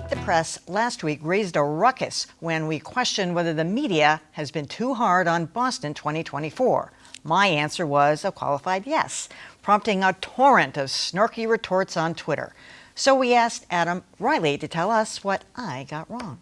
Meet the Press last week raised a ruckus when we questioned whether the media has been too hard on Boston 2024. My answer was a qualified yes, prompting a torrent of snarky retorts on Twitter. So we asked Adam Riley to tell us what I got wrong.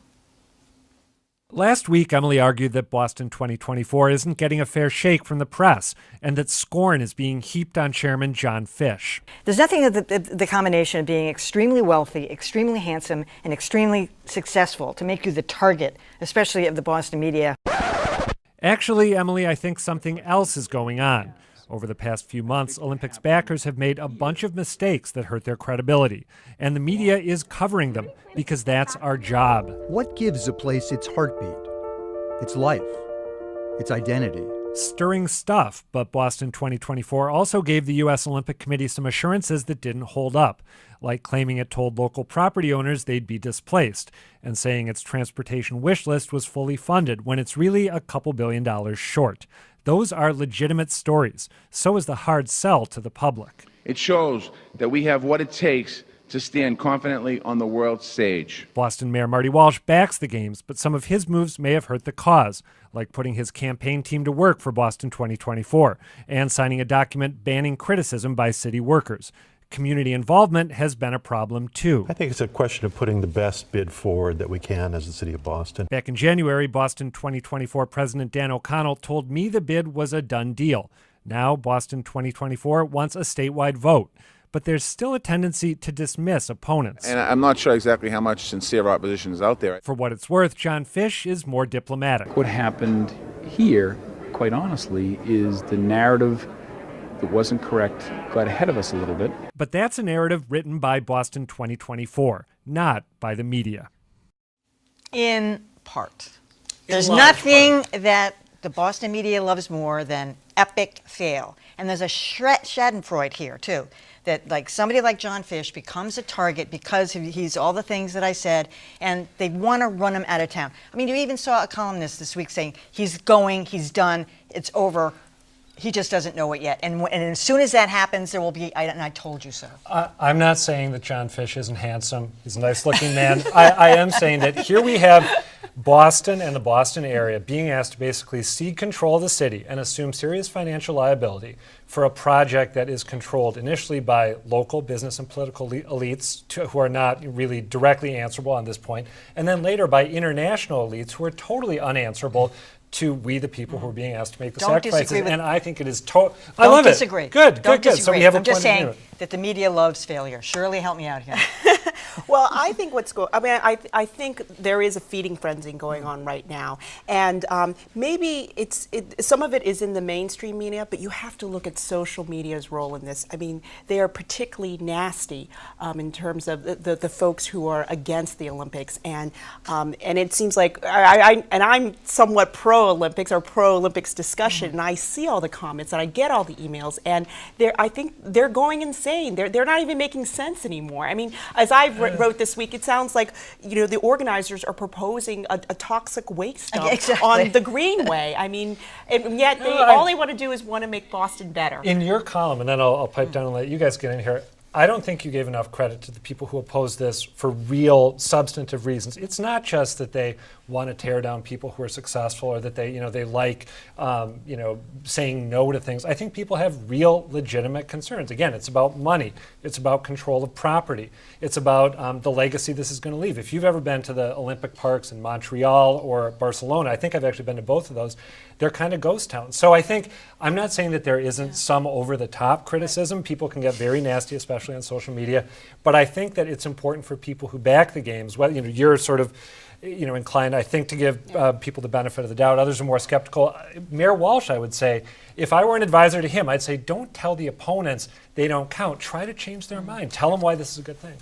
Last week, Emily argued that Boston 2024 isn't getting a fair shake from the press and that scorn is being heaped on Chairman John Fish. There's nothing of the combination of being extremely wealthy, extremely handsome, and extremely successful to make you the target, especially of the Boston media. Actually, Emily, I think something else is going on. Over the past few months, Olympics backers have made a bunch of mistakes that hurt their credibility, and the media is covering them because that's our job. What gives a place its heartbeat, its life, its identity? Stirring stuff, but Boston 2024 also gave the U.S. Olympic Committee some assurances that didn't hold up, like claiming it told local property owners they'd be displaced and saying its transportation wish list was fully funded when it's really a couple $2 billion short. Those are legitimate stories. So is the hard sell to the public. It shows that we have what it takes to stand confidently on the world stage. Boston Mayor Marty Walsh backs the games, but some of his moves may have hurt the cause, like putting his campaign team to work for Boston 2024 and signing a document banning criticism by city workers. Community involvement has been a problem, too. I think it's a question of putting the best bid forward that we can as the city of Boston. Back in January, Boston 2024 President Dan O'Connell told me the bid was a done deal. Now, Boston 2024 wants a statewide vote. But there's still a tendency to dismiss opponents. And I'm not sure exactly how much sincere opposition is out there. For what it's worth, John Fish is more diplomatic. What happened here, quite honestly, is the narrative that wasn't correct got ahead of us a little bit. But that's a narrative written by Boston 2024, not by the media. In part. There's nothing that the Boston media loves more than epic fail. And there's a schadenfreude here, too, that like somebody like John Fish becomes a target because he's all the things that I said, and they want to run him out of town. I mean, you even saw a columnist this week saying he's going, he's done, it's over. He just doesn't know it yet. And as soon as that happens, there will be, and I told you so. I'm not saying that John Fish isn't handsome. He's a nice-looking man. I am saying that here we have Boston and the Boston area being asked to basically cede control of the city and assume serious financial liability for a project that is controlled initially by local business and political elites who are not really directly answerable on this point, and then later by international elites who are totally unanswerable to we the people who are being asked to make the sacrifices. And I think it is I love disagree. It. Good. So we have I'm just saying that the media loves failure. Shirley, help me out here. Well, I think I think there is a feeding frenzy going on right now, and maybe some of it is in the mainstream media, but you have to look at social media's role in this. I mean, they are particularly nasty in terms of the folks who are against the Olympics, and it seems like I'm somewhat pro-Olympics or pro-Olympics discussion, and I see all the comments and I get all the emails, and I think they're going insane. They're not even making sense anymore. I mean, as I wrote this week, it sounds like the organizers are proposing a toxic waste dump on the Greenway. I mean, and yet all they want to do is want to make Boston better. In your column, and then I'll pipe down and let you guys get in here, I don't think you gave enough credit to the people who oppose this for real substantive reasons. It's not just that they want to tear down people who are successful or that they like, saying no to things. I think people have real legitimate concerns. Again, it's about money. It's about control of property. It's about the legacy this is going to leave. If you've ever been to the Olympic parks in Montreal or Barcelona, I think I've actually been to both of those, they're kind of ghost towns. So I think, I'm not saying that there isn't some over-the-top criticism. People can get very nasty, especially on social media. But I think that it's important for people who back the games, whether you're sort of inclined, I think, to give people the benefit of the doubt. Others are more skeptical. Mayor Walsh, I would say, if I were an advisor to him, I'd say, don't tell the opponents they don't count. Try to change their mind. Tell them why this is a good thing.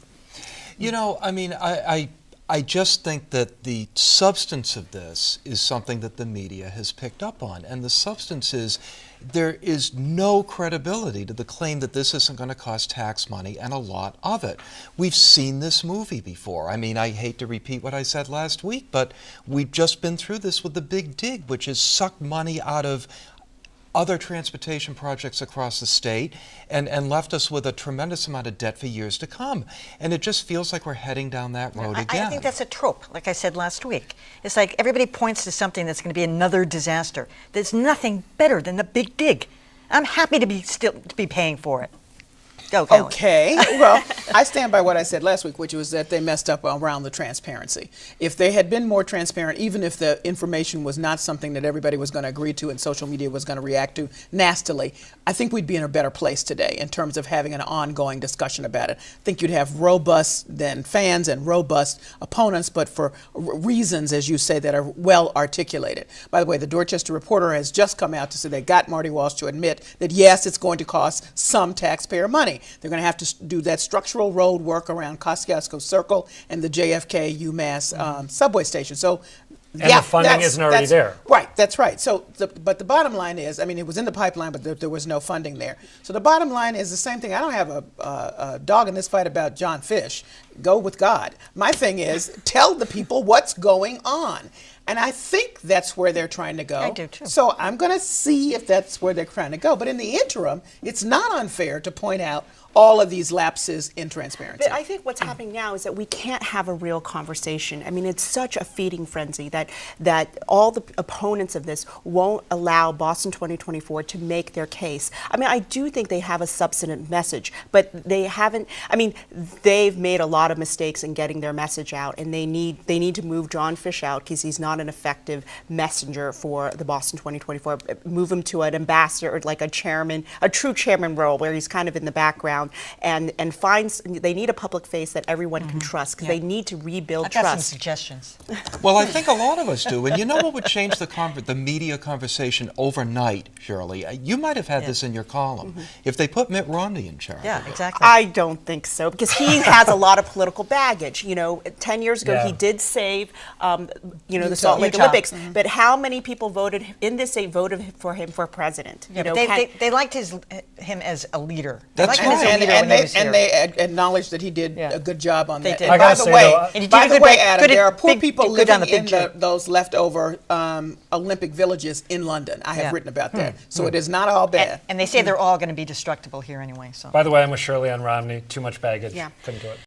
I just think that the substance of this is something that the media has picked up on. And the substance is there is no credibility to the claim that this isn't going to cost tax money, and a lot of it. We've seen this movie before. I mean, I hate to repeat what I said last week, but we've just been through this with the Big Dig, which has sucked money out of other transportation projects across the state and left us with a tremendous amount of debt for years to come. And it just feels like we're heading down that road again. I think that's a trope, like I said last week. It's like everybody points to something that's going to be another disaster. There's nothing better than the big dig. I'm happy to be paying for it. Go, Kelly. Okay. Well, I stand by what I said last week, which was that they messed up around the transparency. If they had been more transparent, even if the information was not something that everybody was going to agree to and social media was going to react to nastily, I think we'd be in a better place today in terms of having an ongoing discussion about it. I think you'd have robust then fans and robust opponents, but for reasons, as you say, that are well articulated. By the way, the Dorchester Reporter has just come out to say they got Marty Walsh to admit that yes, it's going to cost some taxpayer money. They're going to have to do that structural road work around Kosciuszko Circle and the JFK UMass subway station. So, And the funding isn't already there. Right, that's right. So, but the bottom line is, I mean, it was in the pipeline, but there was no funding there. So the bottom line is the same thing. I don't have a dog in this fight about John Fish. Go with God. My thing is, tell the people what's going on. And I think that's where they're trying to go. I do too. So I'm going to see if that's where they're trying to go. But in the interim, it's not unfair to point out all of these lapses in transparency. But I think what's happening now is that we can't have a real conversation. I mean, it's such a feeding frenzy that all the opponents of this won't allow Boston 2024 to make their case. I mean, I do think they have a substantive message, but they haven't. I mean, they've made a lot of mistakes in getting their message out, and they need to move John Fish out because he's not an effective messenger for the Boston 2024. Move him to an ambassador or like a chairman, a true chairman role where he's kind of in the background. And they need a public face that everyone can trust because they need to rebuild I've got trust. some suggestions. Well, I think a lot of us do. And you know what would change the media conversation overnight, Shirley? You might have had this in your column. If they put Mitt Romney in charge. Yeah, exactly. I don't think so because he has a lot of political baggage. You know, 10 years ago he did save, the Salt Lake Utah. Olympics. But how many people voted in this state voted for him for president? Yeah, but they liked him as a leader. That's they liked him as a right. leader when he was here. And they acknowledged that he did a good job on that. did. I And gotta say, though, And he did by a the good way, bit- Adam, good at there are poor big- people good on living the big in those leftover Olympic villages in London. I have written about that. So it is not all bad. And they say they're all going to be destructible here anyway. So. By the way, I'm with Shirley on Romney. Too much baggage. Yeah. Couldn't do it.